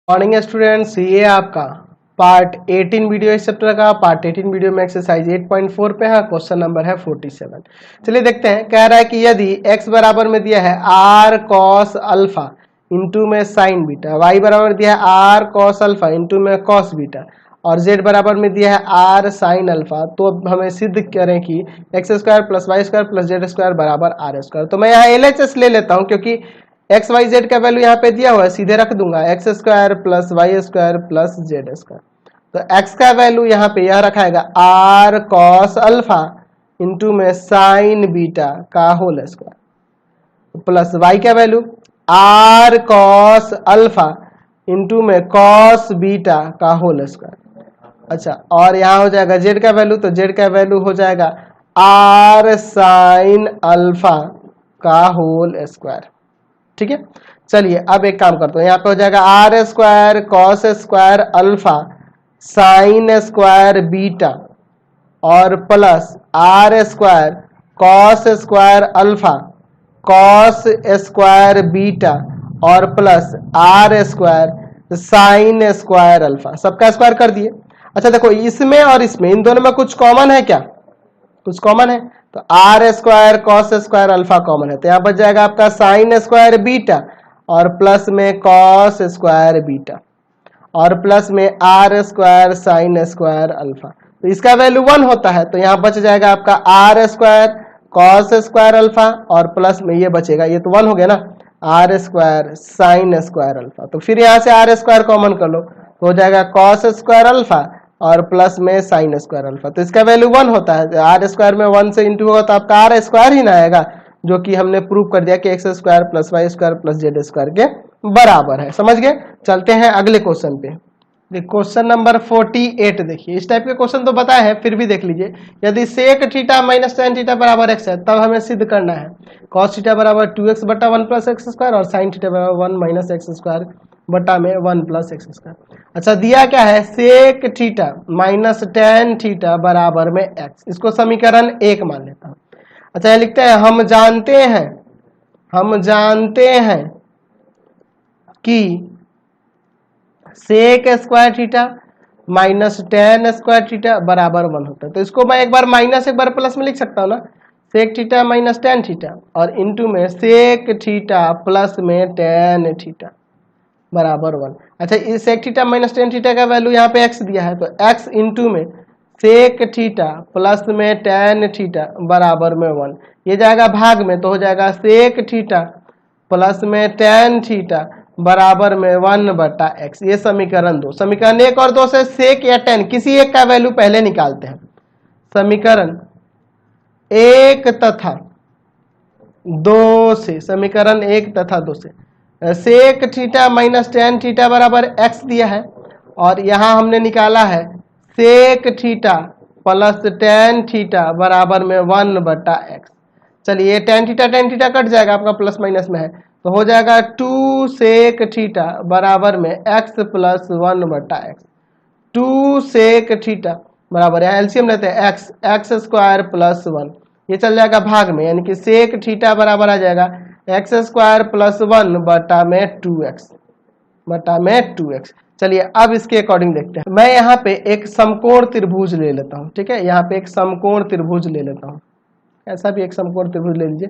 Morning students, ये आपका part 18 video इस चैप्टर का। पार्ट 18 वीडियो में एक्सरसाइज 8.4 पे है, क्वेश्चन नंबर है 47। चलिए देखते हैं। कह रहा है कि यदि x बराबर में दिया है r cos अल्फा इंटू में साइन बीटा, y बराबर में दिया है r cos अल्फा इंटू में cos बीटा और z बराबर में दिया है r sin अल्फा, तो अब हमें सिद्ध करें कि x square plus y square plus z square बराबर आर स्क्वायर। तो मैं यहाँ LHS ले लेता हूँ क्योंकि एक्स वाई जेड का वैल्यू यहाँ पे दिया हुआ है, सीधे रख दूंगा x square plus y square plus z square. तो एक्स का वैल्यू यहाँ पे यह रखाएगा आर कॉस अल्फा इंटू में साइन बीटा का होल स्क्वायर प्लस वाई का value r cos alpha into में कॉस बीटा का होल स्क्वायर। अच्छा, और यहाँ हो जाएगा जेड का वैल्यू, तो जेड का वैल्यू हो जाएगा आर साइन अल्फा का होल स्क्वायर। ठीक है, चलिए अब एक काम करते हैं। यहाँ पे हो जाएगा R square cos square alpha sine square beta और plus R square cos square alpha cos square beta और plus R square sine square alpha, सबका स्क्वायर कर दिए। अच्छा देखो, इसमें और इसमें इन दोनों में कुछ कॉमन है क्या? कुछ कॉमन है, तो r square cos square alpha common है, तो यहाँ बच जाएगा आपका साइन स्क्वायर बीटा और प्लस में कॉस स्क्वायर बीटा और प्लस में r square sine square alpha. तो इसका वैल्यू 1 होता है, तो यहाँ बच जाएगा आपका r square cos square alpha और प्लस में ये बचेगा, ये तो 1 हो गया ना, r square sine square alpha. तो फिर यहाँ से आर स्क्वायर कॉमन कर लो, तो हो जाएगा कॉस स्क्वायर अल्फा और प्लस में साइन स्क्वायर अल्फा। तो इसका वैल्यू 1 होता है, आर स्क्वायर में 1 से इंटू होगा तो आपका आर स्क्वायर ही ना आएगा, जो कि हमने प्रूव कर दिया कि x square plus y square plus z square के बराबर है। समझ गए? चलते हैं अगले क्वेश्चन पे। क्वेश्चन नंबर 48 देखिए। इस टाइप के क्वेश्चन तो बताया है, फिर भी देख लीजिए। यदि sec theta minus tan theta बराबर एक्स है, तब हमें सिद्ध करना है कॉस थीटा बराबर 2x बटा 1 प्लस एक्स स्क्वायर और साइन थीटा बराबर 1 माइनस एक्स स्क्वायर बटा में 1 प्लस एक्स स्क्वायर। अच्छा, दिया क्या है? Sec theta minus tan theta बराबर में एक्स, इसको समीकरण 1 मान लेता हूँ। अच्छा, ये लिखते हैं हम जानते हैं कि sec square theta minus tan square theta बराबर 1 होता है। तो इसको मैं एक बार माइनस एक बार प्लस में लिख सकता हूँ ना, sec theta minus tan theta और इंटू में सेक थीटा प्लस में टेन थीटा बराबर 1। अच्छा, इस sec theta minus tan theta का वैल्यू यहाँ पे x दिया है, तो x इंटू में सेक थीटा प्लस में टेन थीटा बराबर में 1, ये जाएगा भाग में, तो हो जाएगा सेक थीटा प्लस में टेन थीटा बराबर में 1 बटा एक्स। ये समीकरण 2। समीकरण 1 और 2 से सेक या टेन किसी एक का वैल्यू पहले निकालते हैं। समीकरण 1 तथा 2 से, समीकरण 1 तथा 2 से sec theta minus tan theta बराबर एक्स दिया है और यहां हमने निकाला है sec theta plus tan theta बराबर में 1 बटा एक्स। चलिए, टेन थीटा कट जाएगा, आपका प्लस माइनस में है, तो हो जाएगा 2 सेक थीटा बराबर में x प्लस 1 बटा एक्स। 2 सेक थीटा बराबर, यहाँ एलसीएम लेते हैं एक्स स्क्वायर प्लस 1, ये चल जाएगा भाग में, यानी कि सेक थीटा बराबर आ जाएगा एक्स स्क्वायर प्लस 1 बटा में 2x। चलिए अब इसके अकॉर्डिंग देखते हैं। मैं यहाँ पे एक समकोण त्रिभुज ले लेता हूँ। ठीक है, यहाँ पे एक समकोण त्रिभुज ले लेता हूँ, ऐसा भी एक समकोण त्रिभुज ले लीजिए।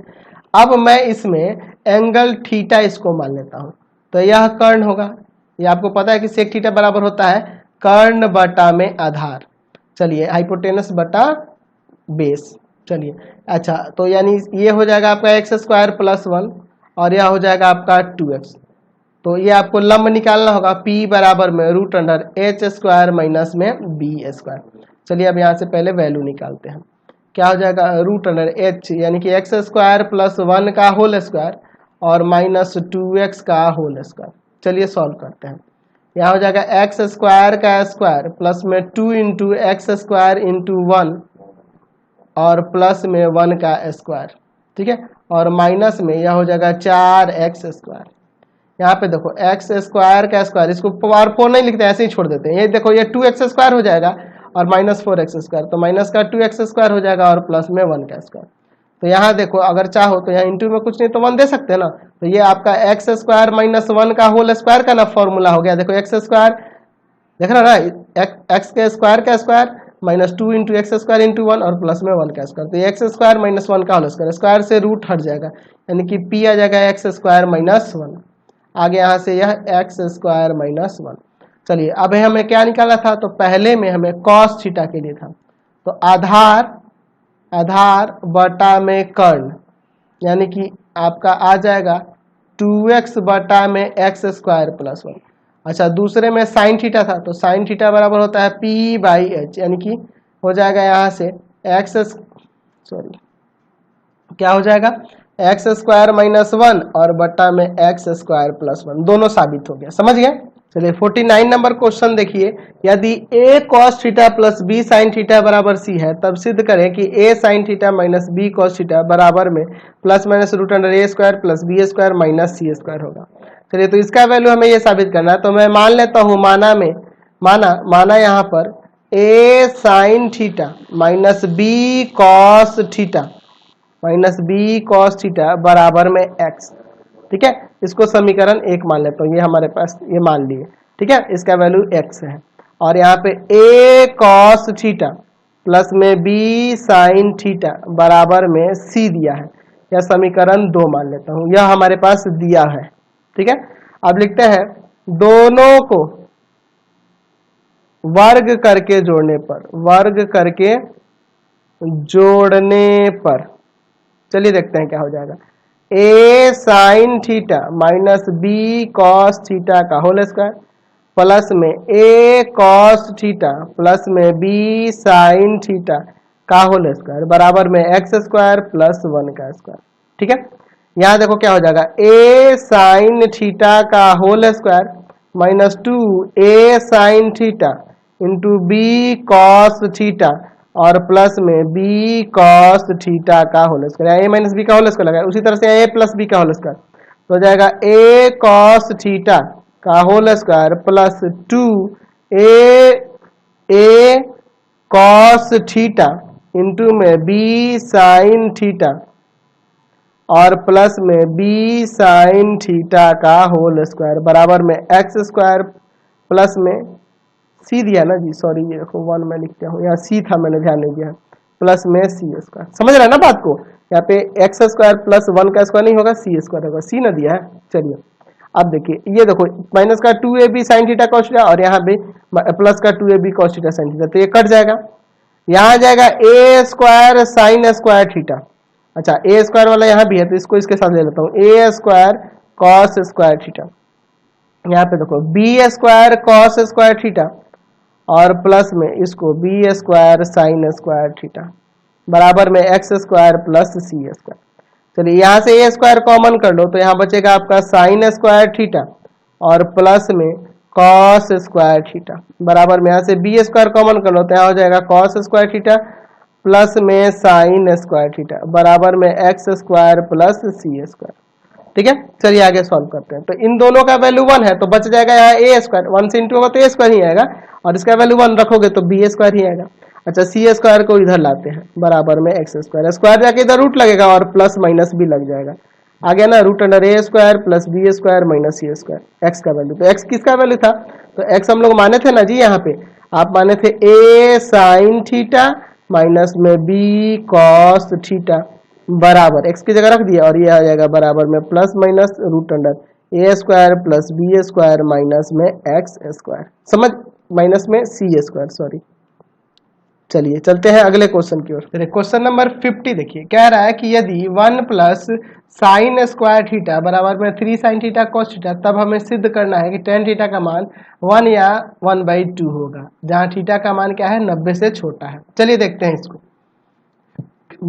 अब मैं इसमें एंगल थीटा इसको मान लेता हूँ, तो यह कर्ण होगा। ये आपको पता है कि सेक थीटा बराबर होता है कर्ण बटा में आधार, चलिए हाइपोटेनस बटा बेस। चलिए, अच्छा, तो यानी ये हो जाएगा आपका एक्स स्क्वायर प्लस 1 और यह हो जाएगा आपका 2x। तो ये आपको लंब निकालना होगा, p बराबर में root under h square minus में बी स्क्वायर। चलिए अब यहाँ से पहले वैल्यू निकालते हैं। क्या हो जाएगा? रूट अंडर एच, यानी कि एक्स स्क्वायर प्लस 1 का होल स्क्वायर और माइनस 2x का होल स्क्वायर। चलिए सॉल्व करते हैं। यहाँ हो जाएगा एक्स स्क्वायर का स्क्वायर प्लस में 2 इंटू एक्स स्क्वायर इंटू 1 और प्लस में 1 का स्क्वायर। ठीक है, और माइनस में यह हो जाएगा 4x स्क्वायर। यहाँ पे देखो एक्स स्क्वायर का स्क्वायर, इसको पावर 4 नहीं लिखते, ऐसे ही छोड़ देते हैं। ये देखो, ये 2x स्क्वायर हो जाएगा और माइनस 4x स्क्वायर, तो माइनस का 2x स्क्वायर हो जाएगा और प्लस में 1 का स्क्वायर। तो यहाँ देखो अगर चाहो तो यहाँ इंटू में कुछ नहीं तो 1 दे सकते हैं ना। तो ये आपका एक्स स्क्वायर माइनस 1 का होल स्क्वायर का ना फॉर्मूला हो गया। देखो एक्स स्क्वायर देख रहा ना, एक्स के स्क्वायर का square minus 2 into x square into 1 और प्लस में 1 का स्क्वायर। तो एक्स स्क्वायर माइनस 1 का होल स्क्वायर, स्क्वायर से रूट हट जाएगा यानी कि पी आ जाएगा एक्स स्क्वायर माइनस 1। आगे यहाँ से यह एक्स स्क्वायर माइनस 1। चलिए अब हमें क्या निकाला था, तो पहले में हमें कॉस थीटा के लिए था, तो आधार बटा में कर्ण यानी कि आपका आ जाएगा 2x बटा में एक्स स्क्वायर प्लस 1। अच्छा दूसरे में साइन थीटा था, तो साइन थीटा बराबर होता है p बाई एच यानी कि हो जाएगा यहाँ से क्या हो जाएगा एक्स स्क्वायर माइनस 1 और बटा में एक्स स्क्वायर प्लस 1, दोनों साबित हो गया। समझ गए। चलिए 49 नंबर क्वेश्चन देखिए, यदि a cos theta plus b sin theta बराबर c है तब सिद्ध करें कि a sin theta minus b cos theta बराबर में plus minus root under a square plus b square minus c square होगा। चलिए तो इसका वैल्यू हमें ये साबित करना है, तो मैं मान लेता हूँ माना यहाँ पर a sin theta minus b cos theta बराबर में x। ठीक है, इसको समीकरण 1 मान लेता हूँ, ये हमारे पास ये मान लिए। ठीक है, इसका वैल्यू x है और यहाँ पे a cos थीटा प्लस में b sin थीटा बराबर में c दिया है, यह समीकरण 2 मान लेता हूँ, यह हमारे पास दिया है। ठीक है, अब लिखते हैं दोनों को वर्ग करके जोड़ने पर चलिए देखते हैं क्या हो जाएगा। a sin theta minus b cos theta का होल स्क्वायर प्लस में a cos थीटा प्लस में b sin थीटा का होल स्क्वायर बराबर में x स्क्वायर प्लस 1 का स्क्वायर। ठीक है, यहाँ देखो क्या हो जाएगा a sin थीटा का whole square minus 2a sin theta into b cos theta और प्लस में b cos थीटा का whole square, a minus b का होल स्क्वायर लगाया, उसी तरह से a प्लस बी का होल स्क्वायर तो हो जाएगा a cos थीटा का whole square plus 2a cos theta into में b sin थीटा और प्लस में b sin थीटा का होल स्क्वायर बराबर में x स्क्वायर प्लस में सी दिया ना जी, सॉरी ये देखो 1 मैं लिखता हूँ, यहाँ सी था मैंने ध्यान नहीं दिया, प्लस में सी स्क्वायर। समझ रहा है ना बात को, यहाँ पे एक्स स्क्वायर प्लस 1 का स्क्वायर नहीं होगा, सी स्क्वायर होगा, सी ना दिया है। चलिए अब देखिए ये देखो माइनस का 2ab sine theta cos theta और यहाँ पे प्लस का 2ab cos theta sine theta, तो ये कट जाएगा, यहाँ आ जाएगा a square sine square theta. अच्छा a स्क्वायर वाला यहाँ भी है तो इसको इसके साथ ले लेता हूँ, a square cos square theta, यहाँ पे देखो b square cos square theta और प्लस में इसको b square sine square theta बराबर में एक्स स्क्वायर प्लस सी स्क्वायर। चलिए यहाँ से a स्क्वायर कॉमन कर लो तो यहाँ बचेगा आपका साइन स्क्वायर थीटा और प्लस में कॉस स्क्वायर थीटा बराबर में यहाँ से b स्क्वायर कॉमन कर लो तो यहाँ हो जाएगा कॉस स्क्वायर थीटा प्लस में साइन स्क्वायर थीटा बराबर में एक्स स्क्वायर प्लस सी स्क्वायर। ठीक है, चलिए आगे सॉल्व करते हैं। तो इन दोनों का वैल्यू 1 है तो बच जाएगा यहाँ a स्क्वायर, 1 से इंटू होगा तो a स्क्वायर ही आएगा और इसका वैल्यू 1 रखोगे तो b स्क्वायर ही आएगा। अच्छा सी स्क्वायर को इधर लाते हैं बराबर में एक्स स्क्वायर, स्क्वायर जाके इधर रूट लगेगा और प्लस माइनस भी लग जाएगा, आ गया ना root under a square plus b square minus c square, x का वैल्यू। तो एक्स किसका वैल्यू था, तो एक्स हम लोग माने थे ना जी, यहाँ पे आप माने थे a साइन थीटा माइनस में b कॉस थीटा बराबर एक्स की जगह रख दिया और ये आ जाएगा बराबर में plus minus root under A square plus B square minus में एक्स स्क्वायर, समझ माइनस में सी स्क्वायर, सॉरी। चलिए चलते हैं अगले क्वेश्चन की ओर। क्वेश्चन नंबर 50 देखिए, कह रहा है कि यदि 1 प्लस साइन स्क्वायर थीटा बराबर में 3 साइन थीटा कॉस थीटा, तब हमें सिद्ध करना है कि टेन थीटा का मान 1 या 1/2 होगा, जहां थीटा का मान क्या है 90 से छोटा है। चलिए देखते हैं इसको।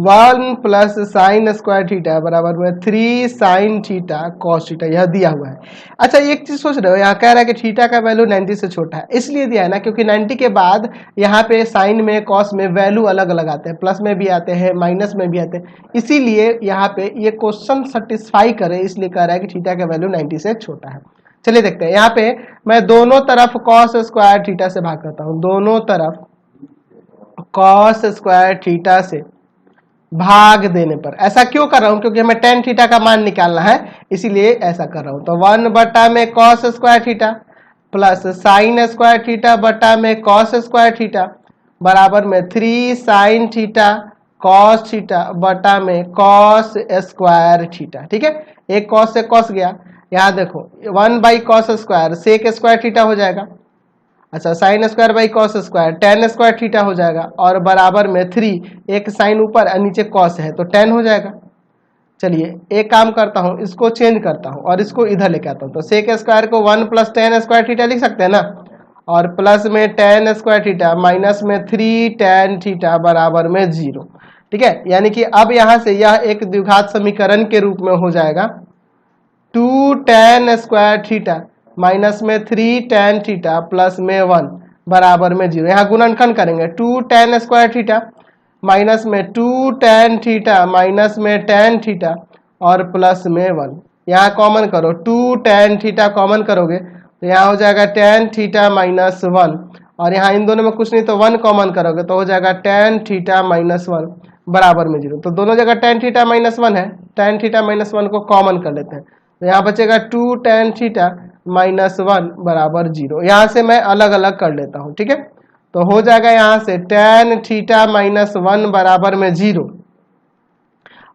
1 प्लस साइन स्क्वायर थीटा बराबर में 3 साइन थीटा कॉस थीटा, यह दिया हुआ है। अच्छा एक चीज सोच रहे हो, यहाँ कह रहा है कि थीटा का वैल्यू 90 से छोटा है, इसलिए दिया है ना क्योंकि 90 के बाद यहाँ पे साइन में कॉस में वैल्यू अलग अलग आते हैं, प्लस में भी आते हैं माइनस में भी आते हैं, इसीलिए यहाँ पे ये क्वेश्चन सेटिस्फाई करे, इसलिए कह रहा है कि थीटा का वैल्यू 90 से छोटा है। चलिए देखते हैं, यहाँ पे मैं दोनों तरफ कॉस स्क्वायर थीटा से भाग करता हूँ, दोनों तरफ कॉस स्क्वायर थीटा से भाग देने पर। ऐसा क्यों कर रहा हूं? क्योंकि हमें टेन थीटा का मान निकालना है, इसीलिए ऐसा कर रहा हूं। तो 1 बटा में cos square theta plus sign square theta बटा में कॉस स्क्वायर थीटा बराबर में 3 साइन थीटा कॉस थीटा बटा में कॉस स्क्वायर थीटा। ठीक है, एक कॉस से कॉस गया, यहां देखो 1 by cos square sec square theta हो जाएगा। अच्छा, sine square by cos square tan square theta हो जाएगा और बराबर में 3, एक साइन ऊपर और नीचे कॉस है तो 10 हो जाएगा। चलिए एक काम करता हूं, इसको चेंज करता हूं और इसको इधर लेके आता हूं। तो सेक स्क्वायर को 1 प्लस टेन स्क्वायर थीटा लिख सकते हैं ना, और प्लस में टेन स्क्वायर थीटा माइनस में 3 टेन थीटा बराबर में 0। ठीक है, यानी कि अब यहां से यह एक द्विघात समीकरण के रूप में हो जाएगा 2 टेन स्क्वायर थीटा माइनस में 3 टेन थीटा प्लस में 1 बराबर में 0। यहाँ गुणनखंड करेंगे 2 टेन स्क्वायर थीटा माइनस में 2 टेन थीटा माइनस में टेन थीटा और प्लस में 1। यहाँ कॉमन करो, 2 टेन थीटा कॉमन करोगे तो यहाँ हो जाएगा टेन थीटा माइनस 1 और यहाँ इन दोनों में कुछ नहीं तो 1 कॉमन करोगे तो हो जाएगा टेन थीटा माइनस 1 बराबर में 0। तो दोनों जगह टेन थीटा माइनस 1 है, टेन थीटा माइनस 1 को कॉमन कर लेते हैं तो यहाँ बचेगा 2 टेन थीटा माइनस 1 बराबर 0। यहाँ से मैं अलग अलग कर लेता हूँ। ठीक है, तो हो जाएगा यहाँ से टेन थीटा माइनस 1 बराबर में 0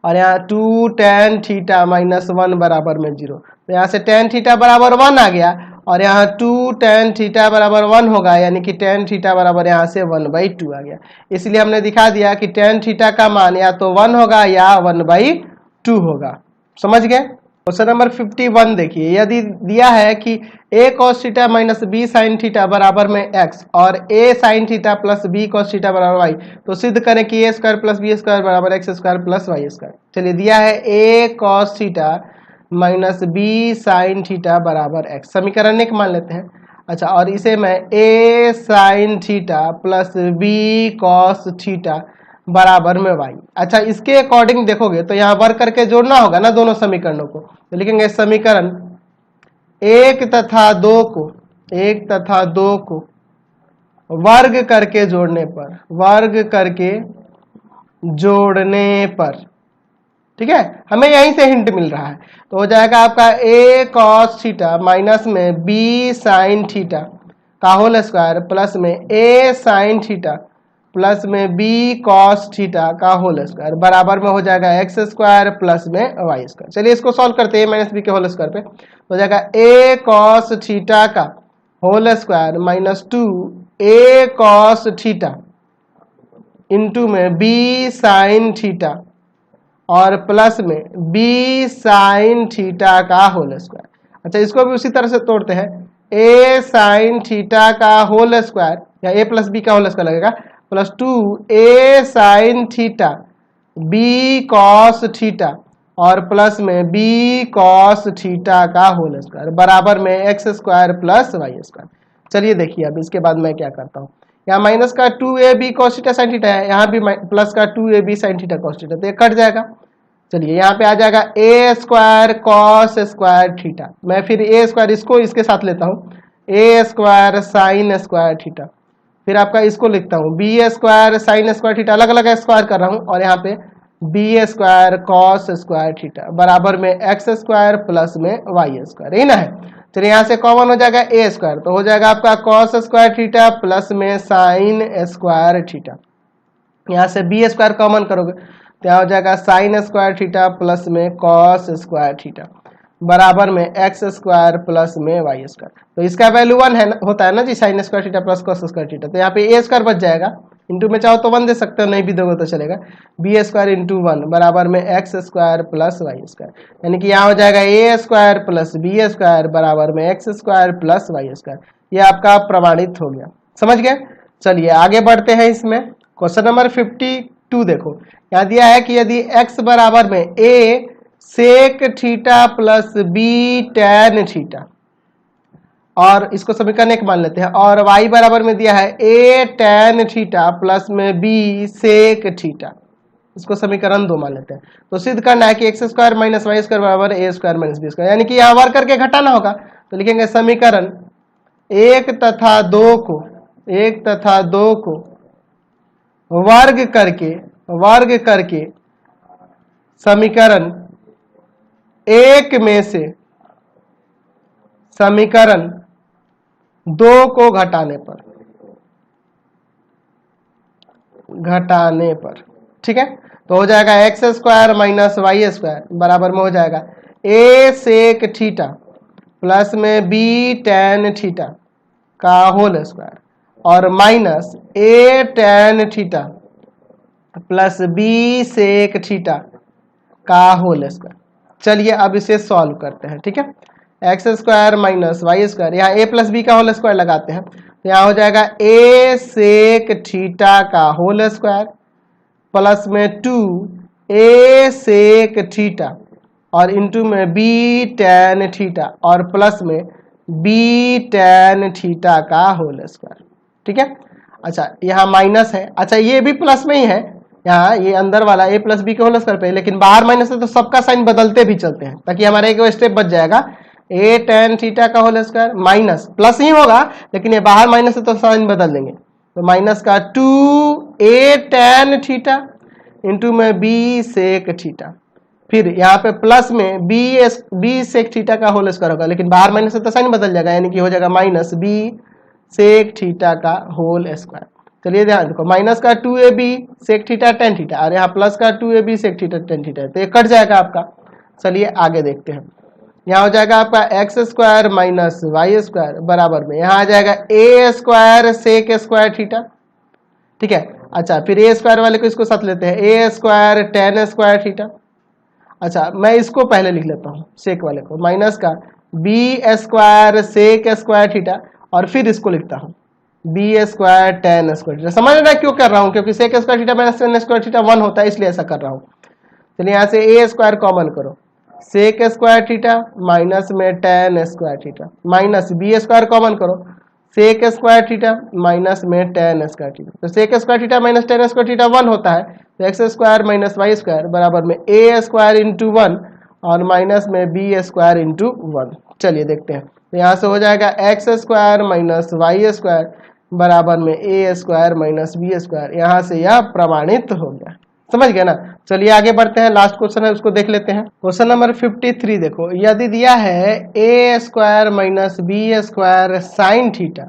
और यहाँ 2 टेन थीटा माइनस 1 बराबर में 0। तो यहाँ से टेन थीटा बराबर 1 आ गया और यहाँ 2 टेन थीटा बराबर 1 होगा, यानी कि टेन थीटा बराबर यहाँ से 1/2 आ गया। इसलिए हमने दिखा दिया कि टेन थीटा का मान या तो 1 होगा या 1/2 होगा। समझ गए? क्वेश्चन नंबर 51 देखिए, यदि दिया है कि a cos theta minus b sine theta बराबर में x और a sine theta plus b cos theta बराबर y, तो सिद्ध करें कि a square plus b square बराबर x square plus y square. चलिए दिया है a cos theta minus b sine theta बराबर x, समीकरण एक मान लेते हैं। अच्छा, और इसे मैं a sine theta plus b cos theta बराबर में y। अच्छा, इसके अकॉर्डिंग देखोगे तो यहाँ वर्ग करके जोड़ना होगा ना दोनों समीकरणों को, तो लिखेंगे समीकरण 1 तथा 2 को वर्ग करके जोड़ने पर, ठीक है, हमें यहीं से हिंट मिल रहा है। तो हो जाएगा आपका a cos थीटा माइनस में b साइन थीटा का होल स्क्वायर प्लस में a साइन थीटा प्लस में b cos थीटा का होल स्क्वायर बराबर में हो जाएगा x स्क्वायर प्लस में y स्क्वायर। चलिए इसको सॉल्व करते हैं माइनस b के होल स्क्वायर पे, तो हो जाएगा a cos थीटा का whole square minus 2 a cos theta into में b साइन थीटा और प्लस में b साइन थीटा का होल स्क्वायर। अच्छा, इसको भी उसी तरह से तोड़ते हैं, a साइन थीटा का होल स्क्वायर या a प्लस b का होल स्क्वायर लगेगा plus 2 a sine theta b cos theta और प्लस में b cos थीटा का होल स्क्वायर बराबर में x square plus y square. चलिए देखिए अब इसके बाद मैं क्या करता हूँ, यहाँ माइनस का 2ab cos theta sine theta है, यहाँ भी प्लस का 2ab sine theta cos theta, तो ये कट जाएगा। चलिए यहाँ पे आ जाएगा a square cos square theta, मैं फिर a स्क्वायर इसको इसके साथ लेता हूँ a square sine square theta, फिर आपका इसको लिखता हूँ b square sine square theta, अलग अलग स्क्वायर कर रहा हूँ, और यहाँ पे b square cos square theta बराबर में x स्क्वायर प्लस में y स्क्वायर, यही ना है। चलिए यहाँ से कॉमन हो जाएगा a स्क्वायर, तो हो जाएगा आपका cos स्क्वायर थीटा प्लस में साइन स्क्वायर थीटा, यहाँ से b स्क्वायर कॉमन करोगे तो यहाँ हो जाएगा साइन स्क्वायर थीटा प्लस में cos स्क्वायर थीटा बराबर में x स्क्वायर प्लस में y स्क्वायर। तो इसका वैल्यू 1 है, होता है ना जी, sine square theta plus cos square theta, तो यहाँ पे a स्क्वायर बच जाएगा, इंटू में चाहो तो 1 दे सकते हो, नहीं भी दोगे तो चलेगा, b स्क्वायर इंटू 1 बराबर में x square plus y square, यानी कि यहाँ हो जाएगा a square plus b square बराबर में x square plus y square. ये आपका प्रमाणित हो गया, समझ गए। चलिए आगे बढ़ते हैं इसमें। क्वेश्चन नंबर 52 देखो, यहाँ दिया है कि यदि x बराबर में a sec theta plus b tan theta, और इसको समीकरण एक मान लेते हैं, और y बराबर में दिया है a टैन थीटा प्लस में b सेक थीटा, इसको समीकरण 2 मान लेते हैं। तो सिद्ध करना है कि x square minus Y square बराबर a square minus b square, यानी कि यहाँ वर्ग करके घटाना होगा, तो लिखेंगे समीकरण 1 तथा 2 को वर्ग करके समीकरण एक में से समीकरण दो को घटाने पर, ठीक है, तो हो जाएगा x square minus Y square बराबर में हो जाएगा ए सेक थीटा प्लस में बी टेन थीटा का होल स्क्वायर और minus A tan theta plus B sec theta का होल स्क्वायर। चलिए अब इसे सॉल्व करते हैं, ठीक है। X square minus Y square, यहाँ ए प्लस बी का होल स्क्वायर लगाते हैं तो यहाँ हो जाएगा ए सेक थीटा का होल स्क्वायर प्लस में 2 ए सेक थीटा और इंटू में बी टेन थीटा और प्लस में बी टेन थीटा का होल स्क्वायर, ठीक है। अच्छा यहाँ माइनस है, अच्छा ये भी प्लस में ही है, यहाँ ये अंदर वाला ए प्लस बी के होल स्क्वायर पे, लेकिन बाहर माइनस है तो सबका साइन बदलते भी चलते हैं ताकि हमारा एक स्टेप बच जाएगा। ए टेन थीटा का होल स्क्वायर माइनस प्लस ही होगा, लेकिन ये बाहर माइनस है तो साइन बदल देंगे, तो माइनस का 2 ए टेन थीटा इंटू में बी सेक थीटा, फिर यहाँ पे प्लस में बी सेक थीटा का होल स्क्वायर होगा, लेकिन बाहर माइनस है तो साइन बदल जाएगा, यानी कि हो जाएगा माइनस बी सेक थीटा का होल स्क्वायर। चलिए ध्यान देखो, माइनस का 2ab sec theta tan theta और यहाँ प्लस का 2ab sec theta tan theta, तो ये कट जाएगा आपका। चलिए आगे देखते हैं, यहाँ हो जाएगा आपका x square minus Y square बराबर में यहाँ आ जाएगा ए स्क्वायर सेक स्क्वायर थीटा, ठीक है। अच्छा फिर ए स्क्वायर वाले को इसको साथ लेते हैं, A square tan square theta. अच्छा मैं इसको पहले लिख लेता हूँ सेक वाले को, माइनस का b square sec square theta और फिर इसको लिखता हूँ b square tan square theta. समझ रहे क्यों कर रहा हूँ, क्योंकि sec square theta minus tan square theta 1 होता है, इसलिए ऐसा कर रहा हूँ। चलिए यहाँ से ए स्क्वायर कॉमन करो, सेक स्क्वायर थीटा माइनस में tan square theta minus B square common करो, सेक स्क्वायर थीटा माइनस में टेन स्क्वायर थीटा, तो sec square theta minus tan square theta 1 होता है, तो x square minus Y square बराबर में ए स्क्वायर इंटू 1 और माइनस में बी स्क्वायर इंटू 1। चलिए देखते हैं, तो यहाँ से हो जाएगा x square minus Y square बराबर में ए स्क्वायर माइनस बी स्क्वायर, यहाँ से यह प्रमाणित हो गया। समझ गए ना। चलिए आगे बढ़ते हैं, लास्ट क्वेश्चन है उसको देख लेते हैं। क्वेश्चन नंबर 53 देखो, यदि दिया है A square minus B square sine theta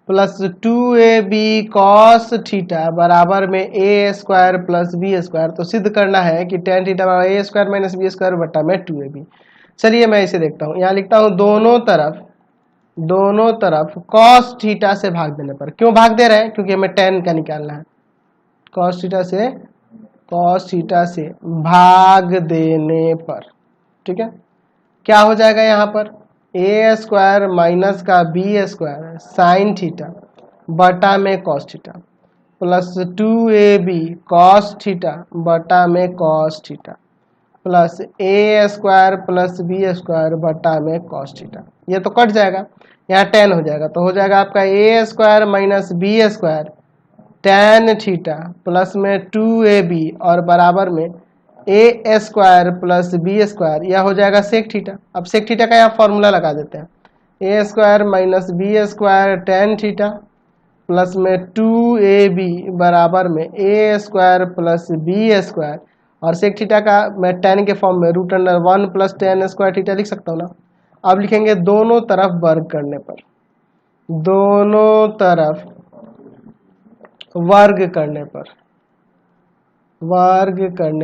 plus 2ab cos theta बराबर में ए स्क्वायर प्लस बी स्क्वायर, तो सिद्ध करना है कि टेन थीटा बराबर A square minus B square बटा में 2ab। चलिए मैं इसे देखता हूँ, यहाँ लिखता हूँ दोनों तरफ कॉस थीटा से भाग देने पर। क्यों भाग दे रहे हैं, क्योंकि हमें टेन का निकालना है, कॉस थीटा से भाग देने पर, ठीक है। क्या हो जाएगा यहाँ पर ए स्क्वायर माइनस का बी स्क्वायर साइन थीटा बटा में cos theta plus 2ab cos theta बटा में कॉस थीटा प्लस ए स्क्वायर प्लस बी स्क्वायर बटा में कॉस थीटा। ये तो कट जाएगा, यहाँ टेन हो जाएगा, तो हो जाएगा आपका A square minus B square tan theta plus में 2ab और बराबर में ए स्क्वायर प्लस बी स्क्वायर, यह हो जाएगा सेक थीटा। अब सेक थीटा का यहाँ फॉर्मूला लगा देते हैं, A square minus B square tan theta plus में 2ab बराबर में ए स्क्वायर प्लस बी स्क्वायर, और सेक थीटा का मैं टेन के फॉर्म में root under 1 plus tan square theta लिख सकता हूँ ना। अब लिखेंगे दोनों तरफ वर्ग करने पर, दोनों तरफ वर्ग करने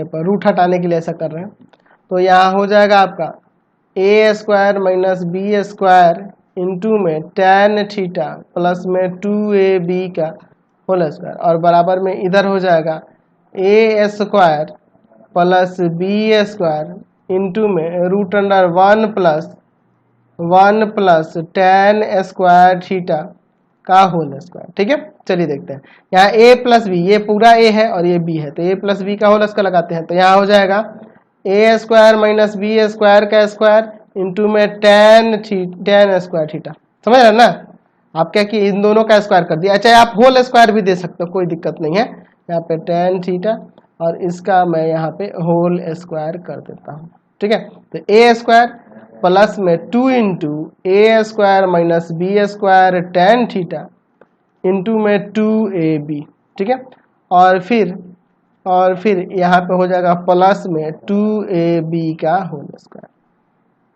पर रूट हटाने के लिए ऐसा कर रहे हैं, तो यहाँ हो जाएगा आपका A square minus B square into में टेन थीटा प्लस में 2ab का होल स्क्वायर और बराबर में इधर हो जाएगा ए square plus B square into में root under 1 plus tan square theta का होल स्क्वायर, ठीक है। चलिए देखते हैं, यहाँ a प्लस बी, ये पूरा a है और ये b है, तो a प्लस बी का होल स्क्वायर लगाते हैं, तो यहाँ हो जाएगा ए स्क्वायर माइनस बी स्क्वायर का स्क्वायर इंटू में टेन स्क्वायर थीटा। समझ रहे ना आप, क्या कि इन दोनों का स्क्वायर कर दिया। अच्छा आप होल स्क्वायर भी दे सकते हो, कोई दिक्कत नहीं है। यहाँ पे टेन थीटा और इसका मैं यहाँ पे होल स्क्वायर कर देता हूँ, ठीक है। तो ए स्क्वायर प्लस में 2 into A square minus B square tan theta into में 2ab, ठीक है। और फिर और फिर यहाँ पे हो जाएगा प्लस में 2ab का होल स्क्वायर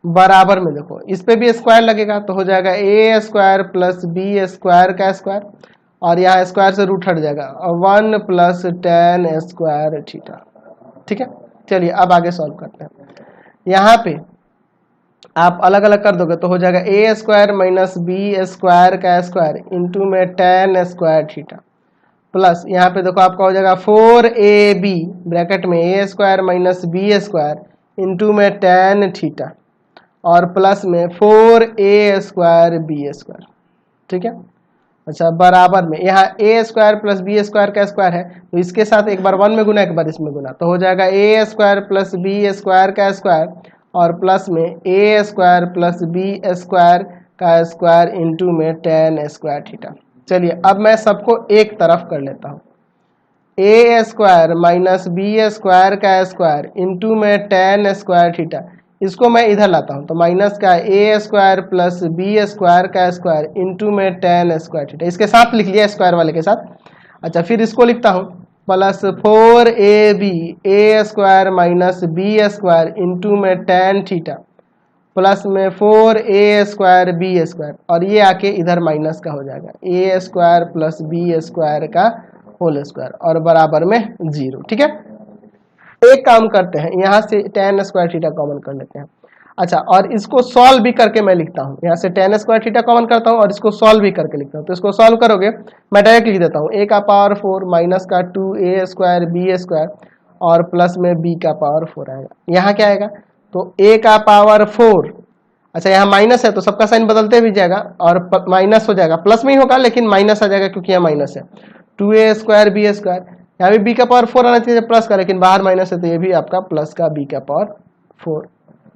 बराबर में, देखो इस पे भी स्क्वायर लगेगा तो हो जाएगा a square plus b square का स्क्वायर, और यहाँ स्क्वायर से रूट हट जाएगा 1 प्लस tan स्क्वायर थीटा। ठीक है, चलिए अब आगे सॉल्व करते हैं। यहाँ पे आप अलग अलग कर दोगे तो हो जाएगा a square minus B square का स्क्वायर इंटू में tan स्क्वायर थीटा, प्लस यहाँ पे देखो आपका हो जाएगा 4ab ब्रैकेट में a square minus B square into में tan थीटा, और प्लस में 4a स्क्वायर बी स्क्वायर। ठीक है, अच्छा बराबर में यहाँ a square plus B square का स्क्वायर है तो इसके साथ एक बार 1 में गुना एक बार इसमें गुना, तो हो जाएगा a square plus B square का स्क्वायर और प्लस में a square plus B square का स्क्वायर इंटू में tan स्क्वायर थीटा। चलिए अब मैं सबको एक तरफ कर लेता हूँ, a square minus B square का स्क्वायर इंटू में tan स्क्वायर थीटा, इसको मैं इधर लाता हूँ तो माइनस का a square plus B square का स्क्वायर इंटू में tan स्क्वायर थीटा, इसके साथ लिख लिया स्क्वायर वाले के साथ। अच्छा फिर इसको लिखता हूँ plus 4ab a square minus B square into में tan थीटा, प्लस में 4a स्क्वायर बी स्क्वायर, और ये आके इधर माइनस का हो जाएगा a square plus B square का होल स्क्वायर और बराबर में 0। ठीक है, एक काम करते हैं यहाँ से tan स्क्वायर थीटा कॉमन कर लेते हैं। अच्छा और इसको सॉल्व भी करके मैं लिखता हूँ, यहाँ से tan स्क्वायर थीटा कॉमन करता हूँ और इसको सॉल्व भी करके लिखता हूँ। तो इसको सॉल्व करोगे मैं डायरेक्ट लिख देता हूँ a का पावर 4 माइनस का 2a स्क्वायर बी स्क्वायर और प्लस में b का पावर 4 आएगा। यहाँ क्या आएगा तो a का पावर 4, अच्छा यहाँ माइनस है तो सबका साइन बदलते भी जाएगा और माइनस हो जाएगा, प्लस में ही होगा लेकिन माइनस आ जाएगा क्योंकि यहाँ माइनस है। 2a स्क्वायर बी स्क्वायर, यहाँ भी b का पावर 4 आना चाहिए प्लस का, लेकिन बाहर माइनस है तो ये भी आपका प्लस का b का पावर 4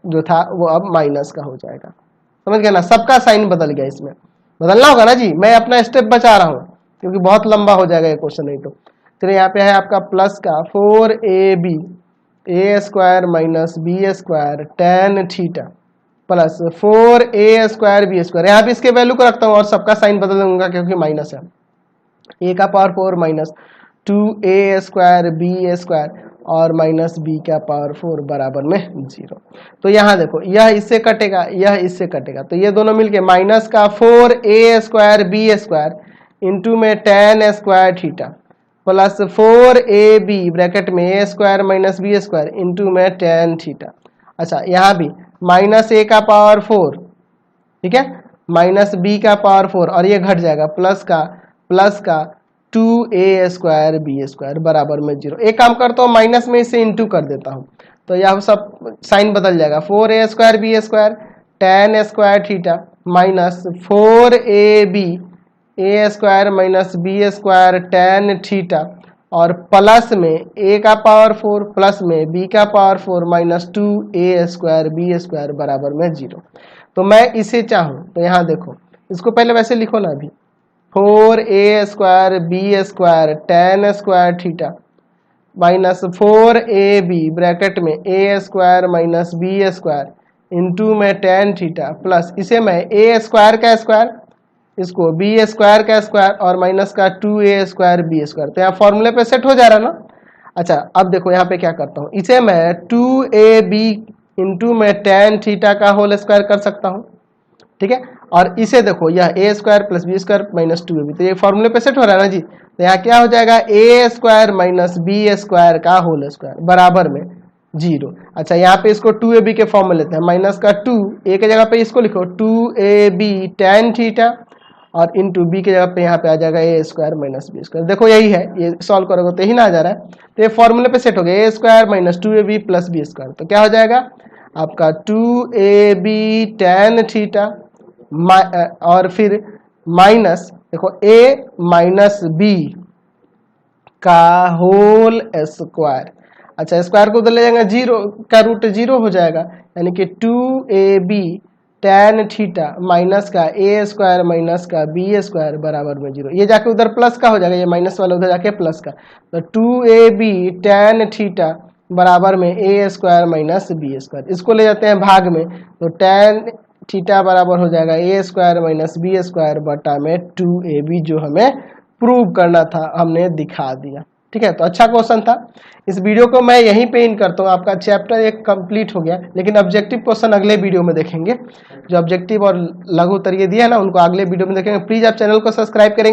जो था वो अब माइनस का हो जाएगा। समझ गया ना, सबका साइन बदल गया, इसमें बदलना होगा ना जी, मैं अपना स्टेप बचा रहा हूँ क्योंकि बहुत लंबा हो जाएगा ये क्वेश्चन नहीं तो। चलिए यहाँ पे है आपका प्लस का 4ab a square minus B square tan theta plus 4a square b square, यहाँ पे इसके वैल्यू को रखता हूँ और सबका साइन बदल दूंगा क्योंकि माइनस है। a का power 4 minus 2a square b square और माइनस b का पावर 4 बराबर में 0। तो यहाँ देखो यह इससे कटेगा यह इससे कटेगा तो ये दोनों मिलके माइनस का 4a square b square into में tan square theta plus 4ab bracket में a square minus B square into में tan थीटा। अच्छा यहाँ भी माइनस a का पावर 4, ठीक है, माइनस b का पावर 4 और ये घट जाएगा प्लस का 2a स्क्वायर बी स्क्वायर बराबर में 0। एक काम करता हूँ माइनस में इसे इंटू कर देता हूँ तो यह सब साइन बदल जाएगा 4a square b square tan square theta minus 4ab a square minus B square tan theta और प्लस में a का पावर 4 प्लस में b का power 4 minus 2a square b square बराबर में 0। तो मैं इसे चाहूँ तो यहाँ देखो इसको पहले वैसे लिखो ना, अभी 4a square b square tan square theta minus 4ab bracket में a square minus B square into में tan थीटा प्लस इसे मैं a स्क्वायर का स्क्वायर इसको b स्क्वायर का स्क्वायर और माइनस का 2a स्क्वायर बी स्क्वायर, तो यहाँ फॉर्मूले पे सेट हो जा रहा है ना। अच्छा अब देखो यहाँ पे क्या करता हूँ, इसे मैं 2ab इंटू में tan थीटा का होल स्क्वायर कर सकता हूँ, ठीक है, और इसे देखो यह a square plus B square minus 2ab, तो ये फॉर्मूले पे सेट हो रहा है ना जी। तो यहाँ क्या हो जाएगा a square minus B square का होल स्क्वायर बराबर में 0। अच्छा यहाँ पे इसको 2ab के फॉर्म में लेते हैं, माइनस का 2 a के जगह पे इसको लिखो 2ab tan थीटा और इंटू b के जगह पे यहाँ पे आ जाएगा a square minus B square. देखो यही है, ये सॉल्व करोगे तो यही ना आ जा रहा है, तो ये फॉर्मूले पे सेट हो गया a square minus 2ab plus B square. तो क्या हो जाएगा आपका 2ab tan थीटा और फिर माइनस देखो a माइनस b का होल स्क्वायर। अच्छा स्क्वायर को उधर ले जाएंगे 0 का रूट 0 हो जाएगा, यानी कि 2ab tan थीटा माइनस का a स्क्वायर माइनस का b स्क्वायर बराबर में 0। ये जाके उधर प्लस का हो जाएगा, ये माइनस वाला उधर जाके प्लस का, तो 2ab tan थीटा बराबर में a square minus B square. इसको ले जाते हैं भाग में तो tan थीटा बराबर हो जाएगा a square minus B square बटा में 2ab, जो हमें प्रूव करना था हमने दिखा दिया। ठीक है, तो अच्छा क्वेश्चन था। इस वीडियो को मैं यहीं पे इन करता हूँ, आपका चैप्टर 1 कंप्लीट हो गया, लेकिन ऑब्जेक्टिव क्वेश्चन अगले वीडियो में देखेंगे। जो ऑब्जेक्टिव और लघु उत्तर ये दिया है ना, उनको अगले वीडियो में देखेंगे। प्लीज आप चैनल को सब्सक्राइब करेंगे।